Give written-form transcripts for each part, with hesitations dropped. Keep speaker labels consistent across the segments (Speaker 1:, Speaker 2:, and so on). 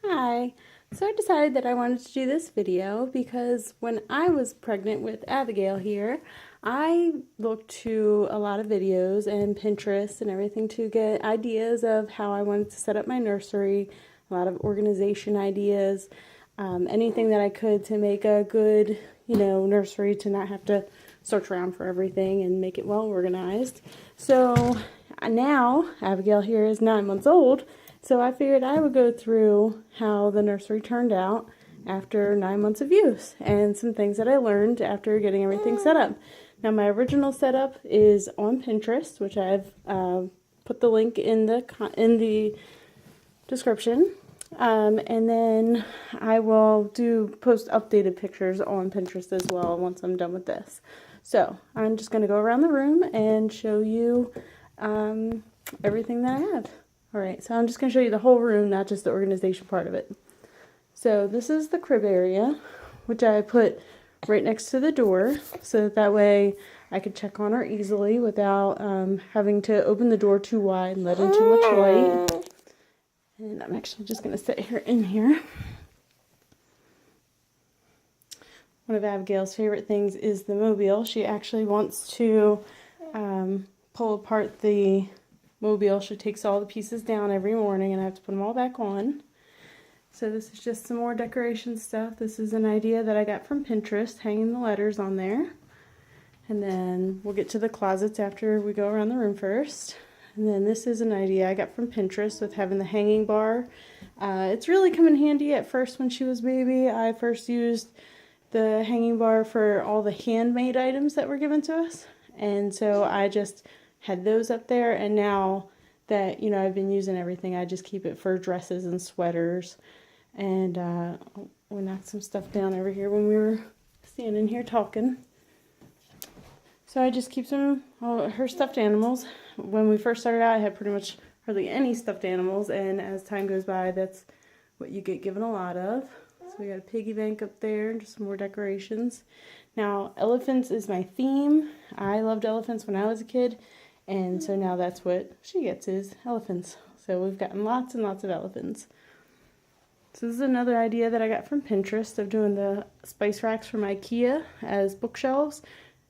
Speaker 1: Hi. So I decided that I wanted to do this video because when I was pregnant with Abigail here, I looked to a lot of videos and Pinterest and everything to get ideas of how I wanted to set up my nursery, a lot of organization ideas, anything that I could to make a good, nursery to not have to search around for everything and make it well organized. So now Abigail here is 9 months old. So I figured I would go through how the nursery turned out after 9 months of use and some things that I learned after getting everything set up. Now my original setup is on Pinterest, which I've put the link in the description. And then I will post updated pictures on Pinterest as well once I'm done with this. So I'm just going to go around the room and show you everything that I have. Alright, so I'm just going to show you the whole room, not just the organization part of it. So this is the crib area, which I put right next to the door, so that way I could check on her easily without having to open the door too wide and let in too much light. And I'm actually just going to sit her in here. One of Abigail's favorite things is the mobile. She actually wants to pull apart the mobile. She takes all the pieces down every morning and I have to put them all back on. So this is just some more decoration stuff. This is an idea that I got from Pinterest, hanging the letters on there. And then we'll get to the closets after we go around the room first. And then this is an idea I got from Pinterest with having the hanging bar. It's really come in handy. At first when she was baby, I first used the hanging bar for all the handmade items that were given to us. And so I just had those up there, and now that I've been using everything, I just keep it for dresses and sweaters. And we knocked some stuff down over here when we were standing here talking. So I just keep her stuffed animals. When we first started out, I had pretty much hardly any stuffed animals, and as time goes by, that's what you get given a lot of. So we got a piggy bank up there and just some more decorations. Now elephants is my theme. I loved elephants when I was a kid. And so now that's what she gets, is elephants. So we've gotten lots and lots of elephants. So this is another idea that I got from Pinterest of doing the spice racks from IKEA as bookshelves.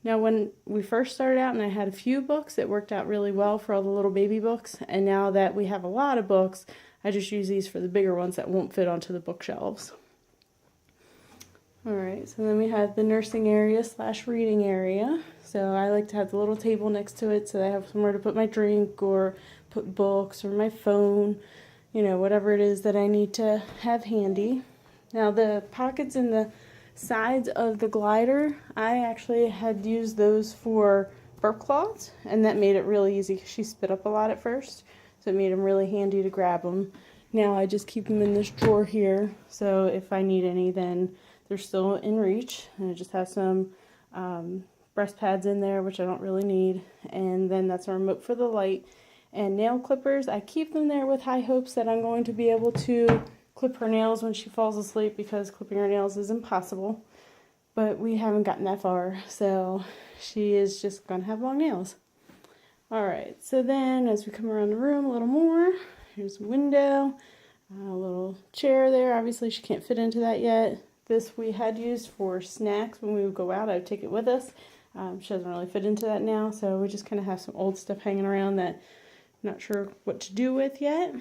Speaker 1: Now when we first started out and I had a few books, it worked out really well for all the little baby books. And now that we have a lot of books, I just use these for the bigger ones that won't fit onto the bookshelves. Alright, so then we have the nursing area / reading area. So I like to have the little table next to it so that I have somewhere to put my drink or put books or my phone, whatever it is that I need to have handy. Now the pockets in the sides of the glider, I actually had used those for burp cloths, and that made it really easy because she spit up a lot at first. So it made them really handy to grab them. Now I just keep them in this drawer here, so if I need any, then they're still in reach. And it just has some breast pads in there, which I don't really need. And then that's a remote for the light. And nail clippers, I keep them there with high hopes that I'm going to be able to clip her nails when she falls asleep, because clipping her nails is impossible. But we haven't gotten that far, so she is just going to have long nails. Alright, so then as we come around the room a little more, here's a window, a little chair there. Obviously she can't fit into that yet. This we had used for snacks when we would go out. I would take it with us. She doesn't really fit into that now, so we just kind of have some old stuff hanging around that I'm not sure what to do with yet.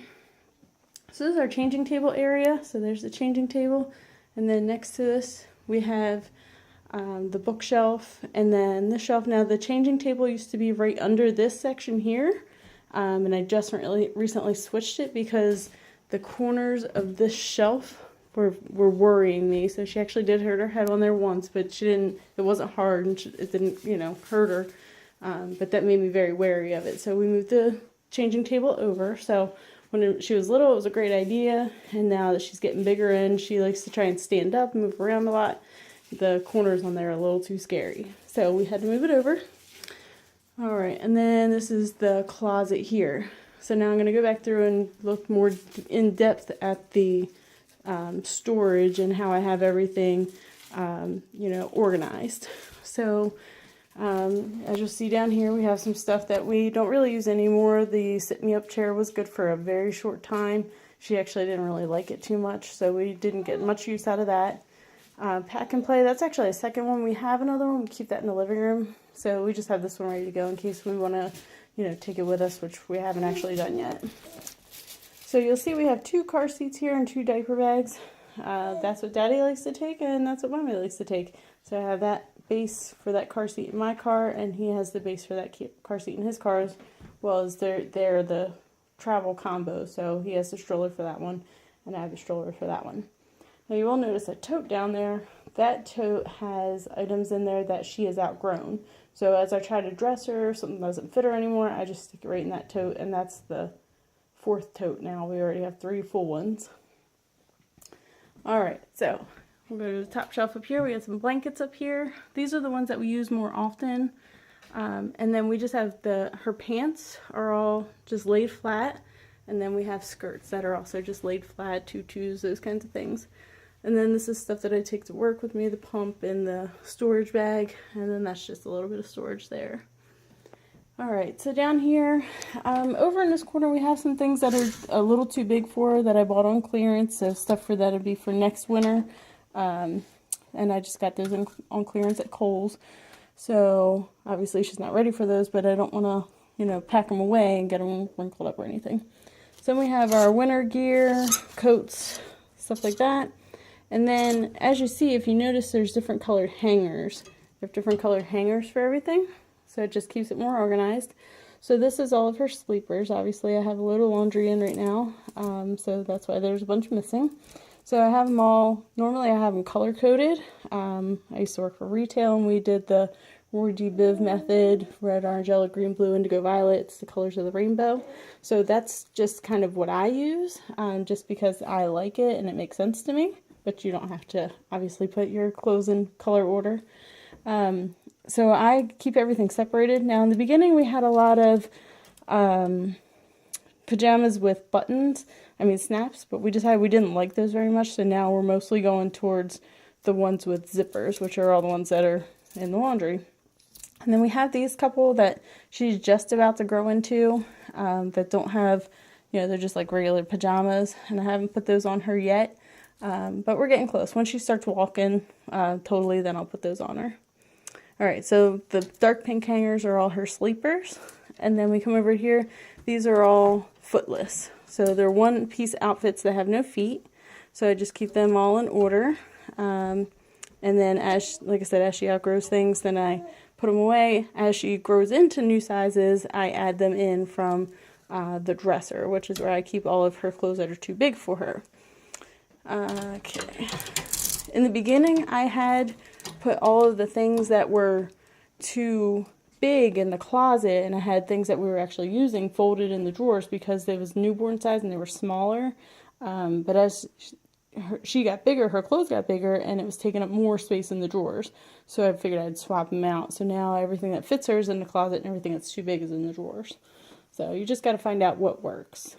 Speaker 1: So this is our changing table area. So there's the changing table, and then next to this we have the bookshelf, and then this shelf. Now the changing table used to be right under this section here, and I just recently switched it because the corners of this shelf were worrying me. So she actually did hurt her head on there once, but it wasn't hard, and it didn't, hurt her. But that made me very wary of it. So we moved the changing table over. So when she was little, it was a great idea. And now that she's getting bigger and she likes to try and stand up and move around a lot, the corners on there are a little too scary. So we had to move it over. All right, and then this is the closet here. So now I'm going to go back through and look more in depth at the storage and how I have everything, organized. So as you'll see down here, we have some stuff that we don't really use anymore. The sit me up chair was good for a very short time. she actually didn't really like it too much, so we didn't get much use out of that. Pack and Play, that's actually a second one. We have another one, we keep that in the living room, so we just have this one ready to go in case we want to, you know, take it with us, which we haven't actually done yet. So you'll see we have 2 car seats here and 2 diaper bags. That's what Daddy likes to take, and that's what Mommy likes to take. So I have that base for that car seat in my car, and he has the base for that car seat in his car, as well as they're the travel combo. So he has the stroller for that one, and I have the stroller for that one. Now you will notice a tote down there. That tote has items in there that she has outgrown. So as I try to dress her, if something doesn't fit her anymore, I just stick it right in that tote, and that's the 4th tote now. We already have 3 full ones. Alright, so we'll go to the top shelf up here. We have some blankets up here. These are the ones that we use more often. And then we just have her pants are all just laid flat. And then we have skirts that are also just laid flat, tutus, those kinds of things. And then this is stuff that I take to work with me, the pump and the storage bag. And then that's just a little bit of storage there. Alright, so down here, over in this corner we have some things that are a little too big for her that I bought on clearance. So stuff for that would be for next winter. And I just got those on clearance at Kohl's. So obviously she's not ready for those, but I don't want to, you know, pack them away and get them wrinkled up or anything. So we have our winter gear, coats, stuff like that. And then as you see, if you notice, there's different colored hangers. We have different colored hangers for everything. So it just keeps it more organized. So this is all of her sleepers. Obviously I have a load of laundry in right now, so that's why there's a bunch missing. So I have them all, normally I have them color coded. I used to work for retail, and we did the Roy G. Biv method, red, orange, yellow, green, blue, indigo, violet. It's the colors of the rainbow. So that's just kind of what I use, just because I like it and it makes sense to me. But you don't have to obviously put your clothes in color order. So I keep everything separated. Now in the beginning we had a lot of pajamas with buttons, snaps, but we decided we didn't like those very much, so now we're mostly going towards the ones with zippers, which are all the ones that are in the laundry. And then we have these couple that she's just about to grow into, that don't have, they're just like regular pajamas, and I haven't put those on her yet, but we're getting close. Once she starts walking totally, then I'll put those on her. Alright, so the dark pink hangers are all her sleepers, and then we come over here. These are all footless, so they're one-piece outfits that have no feet, so I just keep them all in order. And then like I said, as she outgrows things, then I put them away. As she grows into new sizes, I add them in from the dresser, which is where I keep all of her clothes that are too big for her. Okay. In the beginning, I had put all of the things that were too big in the closet, and I had things that we were actually using folded in the drawers because they was newborn size and they were smaller. But as she got bigger, her clothes got bigger, and it was taking up more space in the drawers. So I figured I'd swap them out. So now everything that fits her is in the closet, and everything that's too big is in the drawers. So you just got to find out what works.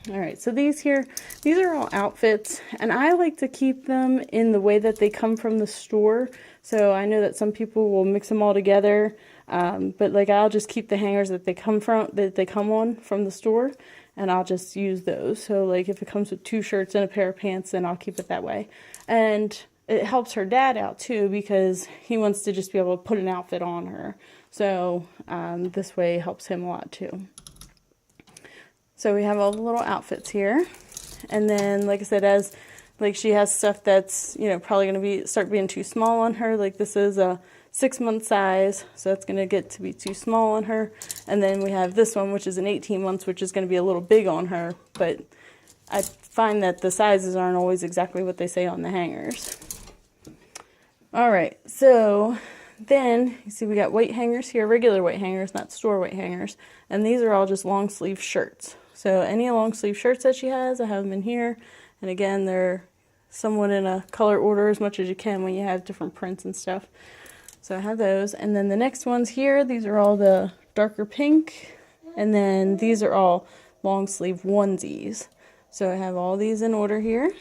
Speaker 1: Alright, so these are all outfits, and I like to keep them in the way that they come from the store. So I know that some people will mix them all together, but like I'll just keep the hangers that they come on from the store, and I'll just use those. So like if it comes with 2 shirts and a pair of pants, then I'll keep it that way. And it helps her dad out too, because he wants to just be able to put an outfit on her. So this way it helps him a lot too. So we have all the little outfits here, and then like I said, as like she has stuff that's probably going to start being too small on her. Like this is a 6-month size, so that's going to get to be too small on her. And then we have this one, which is an 18 months, which is going to be a little big on her. But I find that the sizes aren't always exactly what they say on the hangers. All right, so then you see we got white hangers here, regular white hangers, not store white hangers, and these are all just long sleeve shirts. So any long sleeve shirts that she has, I have them in here. And again, they're somewhat in a color order as much as you can when you have different prints and stuff. So I have those. And then the next ones here, these are all the darker pink. And then these are all long sleeve onesies. So I have all these in order here.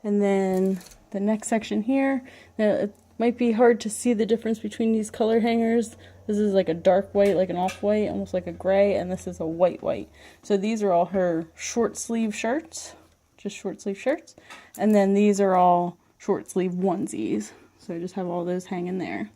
Speaker 1: And then the next section here, now it might be hard to see the difference between these color hangers. This is like a dark white, like an off-white, almost like a gray, and this is a white. So these are all her short sleeve shirts, just short sleeve shirts. And then these are all short sleeve onesies. So I just have all those hanging there.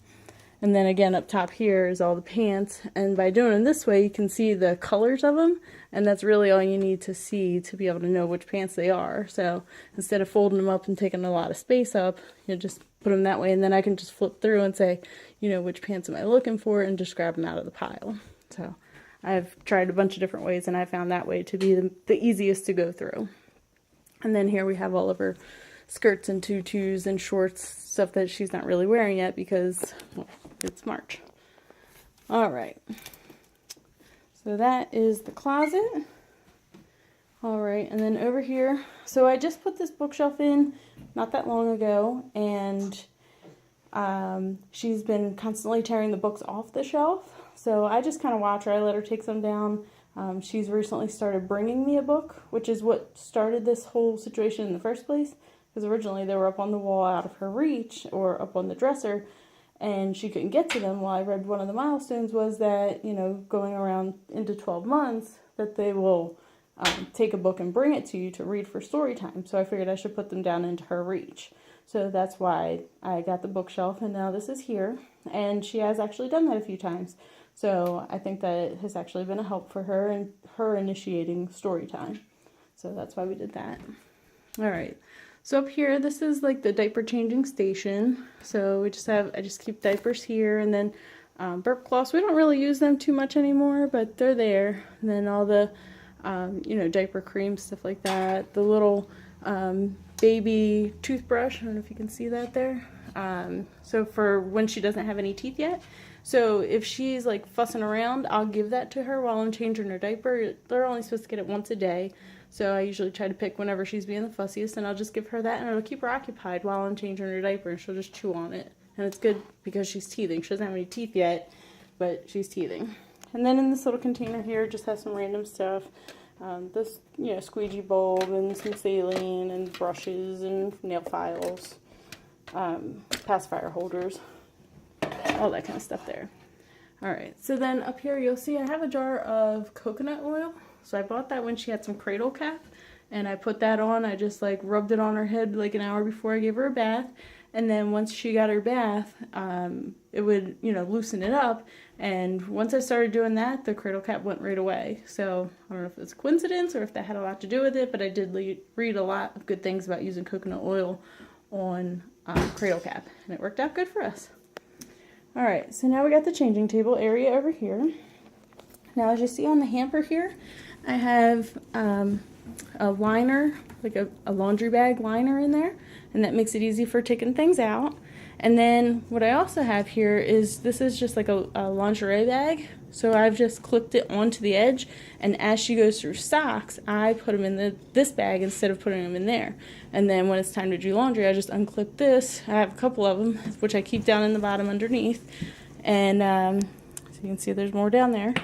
Speaker 1: And then again, up top here is all the pants. And by doing them this way, you can see the colors of them. And that's really all you need to see to be able to know which pants they are. So instead of folding them up and taking a lot of space up, you just put them that way. And then I can just flip through and say, you know, which pants am I looking for, and just grab them out of the pile. So I've tried a bunch of different ways, and I found that way to be the easiest to go through. And then here we have all of her skirts and tutus and shorts, stuff that she's not really wearing yet because, well, it's March. All right. So that is the closet. All right, and then over here, so I just put this bookshelf in not that long ago, and she's been constantly tearing the books off the shelf. So I just kind of watch her. I let her take some down. She's recently started bringing me a book, which is what started this whole situation in the first place. Because originally they were up on the wall out of her reach, or up on the dresser, and she couldn't get to them. Well, I read one of the milestones was that, you know, going around into 12 months, that they will take a book and bring it to you to read for story time. So I figured I should put them down into her reach. So that's why I got the bookshelf, and now this is here. And she has actually done that a few times. So I think that it has actually been a help for her and her initiating story time. So that's why we did that. All right. So up here, this is like the diaper changing station. So we just have, I just keep diapers here, and then burp cloths. We don't really use them too much anymore, but they're there. And then all the, you know, diaper cream, stuff like that. The little baby toothbrush. I don't know if you can see that there. So for when she doesn't have any teeth yet. So if she's like fussing around, I'll give that to her while I'm changing her diaper. They're only supposed to get it once a day. So I usually try to pick whenever she's being the fussiest, and I'll just give her that, and it'll keep her occupied while I'm changing her diaper, and she'll just chew on it. And it's good because she's teething. She doesn't have any teeth yet, but she's teething. And then in this little container here, just has some random stuff. This, you know, squeegee bulb and some saline and brushes and nail files, pacifier holders, all that kind of stuff there. All right, so then up here you'll see I have a jar of coconut oil. So I bought that when she had some cradle cap, and I put that on. I just like rubbed it on her head like an hour before I gave her a bath. And then once she got her bath, it would, you know, loosen it up. And once I started doing that, the cradle cap went right away. So I don't know if it's a coincidence or if that had a lot to do with it, but I did read a lot of good things about using coconut oil on cradle cap, and it worked out good for us. All right, so now we got the changing table area over here. Now, as you see on the hamper here, I have a liner, like a laundry bag liner in there, and that makes it easy for taking things out. And then what I also have here is, this is just like a lingerie bag. So I've just clipped it onto the edge, and as she goes through socks, I put them in this bag instead of putting them in there. And then when it's time to do laundry, I just unclip this. I have a couple of them, which I keep down in the bottom underneath. And so you can see there's more down there.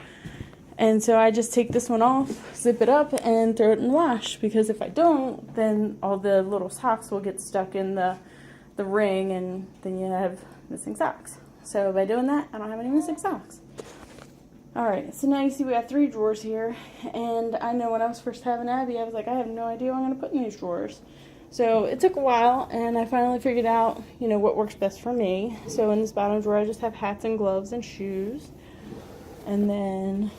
Speaker 1: And so I just take this one off, zip it up, and throw it in the wash, because if I don't, then all the little socks will get stuck in the ring, and then you have missing socks. So by doing that, I don't have any missing socks. Alright, so now you see we have 3 drawers here, and I know when I was first having Abby, I was like, I have no idea what I'm going to put in these drawers. So it took a while, and I finally figured out, you know, what works best for me. So in this bottom drawer, I just have hats and gloves and shoes. And then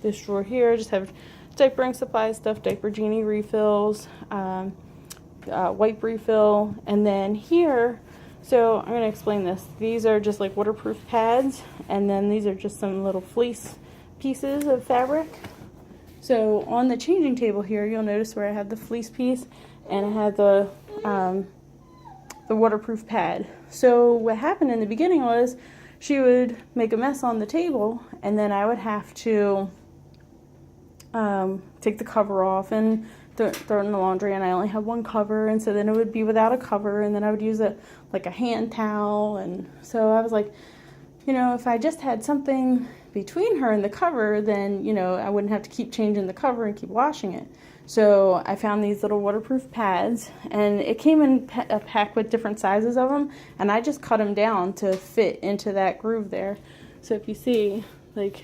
Speaker 1: this drawer here, I just have diapering supply stuff, diaper genie refills, wipe refill, and then here, so I'm going to explain this. These are just like waterproof pads, and then these are just some little fleece pieces of fabric. So on the changing table here, you'll notice where I have the fleece piece, and I have the waterproof pad. So what happened in the beginning was she would make a mess on the table, and then I would have to take the cover off and throw it in the laundry, and I only have one cover, and so then it would be without a cover, and then I would use like a hand towel. And so I was like, you know, if I just had something between her and the cover, then, you know, I wouldn't have to keep changing the cover and keep washing it. So I found these little waterproof pads, and it came in a pack with different sizes of them, and I just cut them down to fit into that groove there. So if you see, like,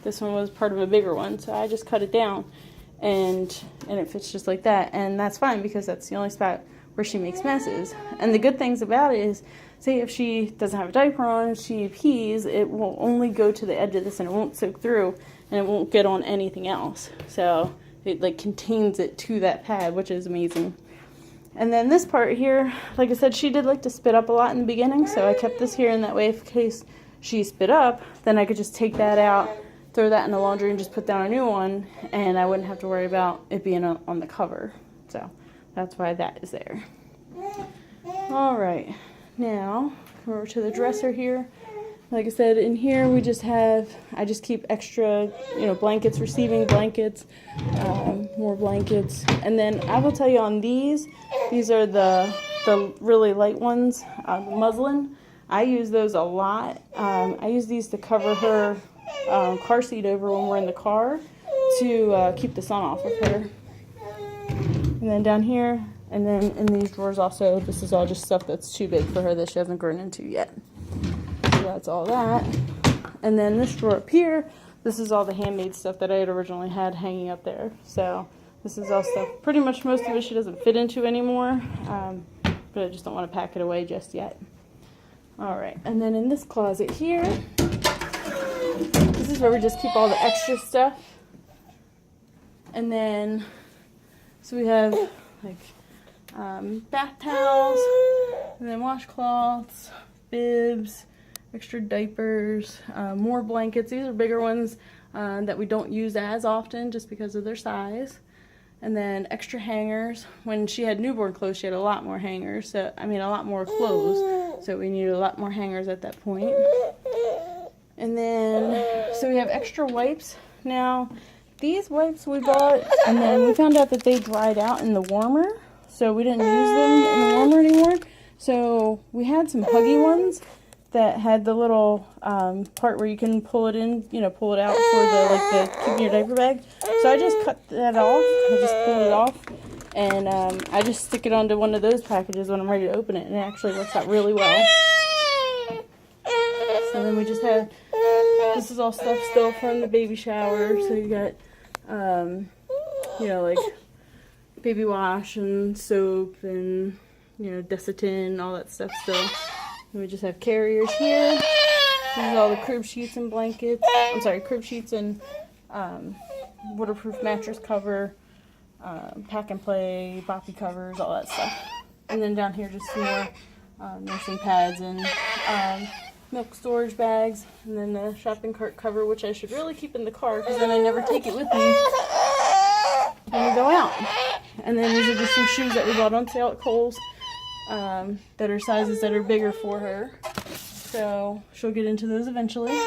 Speaker 1: this one was part of a bigger one, so I just cut it down, and it fits just like that, and that's fine because that's the only spot where she makes messes. And the good things about it is, say if she doesn't have a diaper on, she pees, it will only go to the edge of this and it won't soak through, and it won't get on anything else. So it like contains it to that pad, which is amazing. And then this part here, like I said, she did like to spit up a lot in the beginning, so I kept this here in that way in case she spit up, then I could just take that out, throw that in the laundry, and just put down a new one, and I wouldn't have to worry about it being on the cover. So that's why that is there. All right, now come over to the dresser here. Like I said, in here we just have, I just keep extra, blankets, receiving blankets, more blankets. And then I will tell you on these are the really light ones, muslin. I use those a lot. I use these to cover her car seat over when we're in the car to keep the sun off of her. And then down here, and then in these drawers also, this is all just stuff that's too big for her that she hasn't grown into yet. So that's all that. And then this drawer up here, this is all the handmade stuff that I had originally had hanging up there. So this is all stuff, pretty much most of it she doesn't fit into anymore, but I just don't want to pack it away just yet. All right, and then in this closet here, this is where we just keep all the extra stuff. And then, so we have like bath towels, and then washcloths, bibs, extra diapers, more blankets. These are bigger ones that we don't use as often just because of their size. And then extra hangers. When she had newborn clothes, she had a lot more hangers. So, a lot more clothes. So we needed a lot more hangers at that point. And then, so we have extra wipes. Now, these wipes we bought, and then we found out that they dried out in the warmer. So we didn't use them in the warmer anymore. So we had some Huggy ones that had the little part where you can pull it in, pull it out for the keeping your diaper bag. So I just cut that off. I just pulled it off, and I just stick it onto one of those packages when I'm ready to open it, and it actually works out really well. So then we just have, this is all stuff still from the baby shower. So you got, like baby wash and soap and, Desitin, all that stuff still. And we just have carriers here. This is all the crib sheets and blankets. I'm sorry, crib sheets and waterproof mattress cover, pack and play, boppy covers, all that stuff. And then down here just some more nursing pads and milk storage bags. And then the shopping cart cover, which I should really keep in the car because then I never take it with me when we go out. And then these are just some shoes that we bought on sale at Kohl's. That are sizes that are bigger for her, so she'll get into those eventually.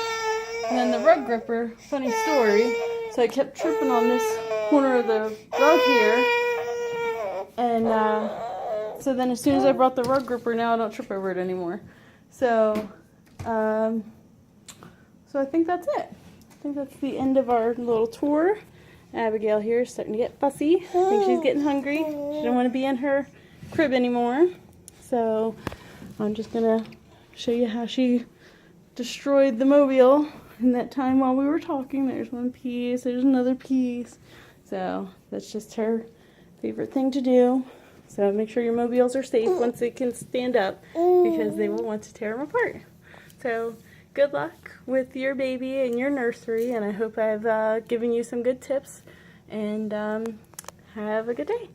Speaker 1: And then the rug gripper, funny story, so I kept tripping on this corner of the rug here, and so then as soon as I brought the rug gripper, now I don't trip over it anymore. So I think that's it. I think that's the end of our little tour. Abigail here is starting to get fussy. I think she's getting hungry. She don't want to be in her crib anymore. So I'm just gonna show you how she destroyed the mobile in that time while we were talking. There's one piece, there's another piece. So that's just her favorite thing to do. So make sure your mobiles are safe once they can stand up, because they will want to tear them apart. So good luck with your baby and your nursery, and I hope I've given you some good tips, and have a good day.